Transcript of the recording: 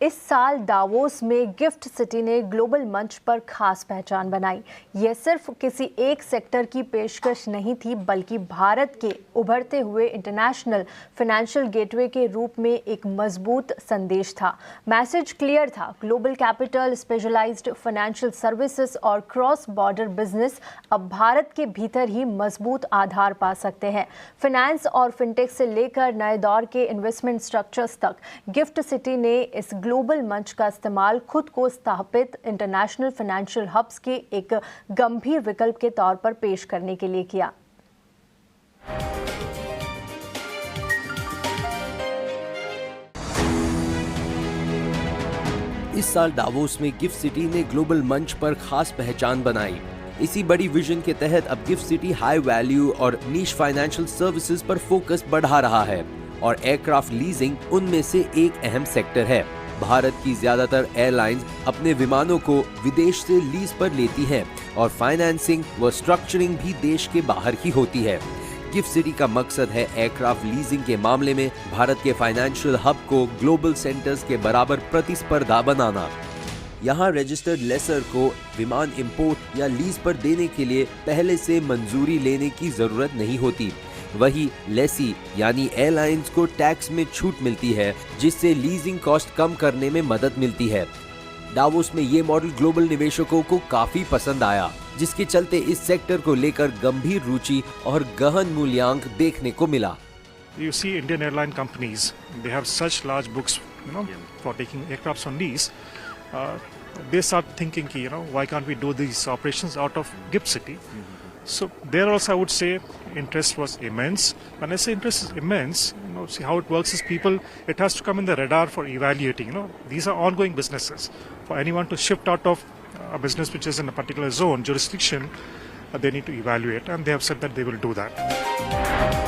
इस साल दावोस में गिफ्ट सिटी ने ग्लोबल मंच पर खास पहचान बनाई। यह सिर्फ किसी एक सेक्टर की पेशकश नहीं थी, बल्कि भारत के उभरते हुए इंटरनेशनल फाइनेंशियल गेटवे के रूप में एक मजबूत संदेश था। मैसेज क्लियर था, global capital, specialised financial services और क्रॉस बॉर्डर बिजनेस अब भारत के भीतर ही मजबूत आधार पा सकते हैं। फाइनेंस और फिनटेक से लेकर नए दौर के इन्वेस्टमेंट स्ट्रक्चर्स तक गिफ्ट सिटी ने इस ग्लोबल मंच का इस्तेमाल खुद को स्थापित इंटरनेशनल फाइनेंशियल हब्स के एक गंभीर विकल्प के तौर पर पेश करने के लिए किया। इस साल दावोस में गिफ्ट सिटी ने ग्लोबल मंच पर खास पहचान बनाई। इसी बड़ी विजन के तहत अब गिफ्ट सिटी हाई वैल्यू और नीश फाइनेंशियल सर्विसेज पर फोकस बढ़ा रहा है और एयरक्राफ्ट लीजिंग उनमें से एक अहम सेक्टर है। भारत की ज्यादातर एयरलाइंस अपने विमानों को विदेश से लीज पर लेती हैं और फाइनेंसिंग व स्ट्रक्चरिंग भी देश के बाहर ही होती है। गिफ्ट सिटी का मकसद है एयरक्राफ्ट लीजिंग के मामले में भारत के फाइनेंशियल हब को ग्लोबल सेंटर्स के बराबर प्रतिस्पर्धा बनाना। यहाँ रजिस्टर्ड लेसर को विमान इंपोर्ट या लीज पर देने के लिए पहले से मंजूरी लेने की जरूरत नहीं होती। वही लेसी यानी एयरलाइंस को टैक्स में छूट मिलती है, जिससे लीजिंग कॉस्ट कम करने में मदद मिलती है। दावोस में ये मॉडल ग्लोबल निवेशकों को काफी पसंद आया, जिसके चलते इस सेक्टर को लेकर गंभीर रुचि और गहन मूल्यांक देखने को मिला। You see Indian airline companies, they have such large books, for taking aircrafts on lease. They start thinking, why can't we do these operations out of Gift City? So there also I would say interest was immense. When I say interest is immense, see how it works is people, it has to come in the radar for evaluating. These are ongoing businesses. For anyone to shift out of a business which is in a particular zone, jurisdiction, they need to evaluate, and they have said that they will do that.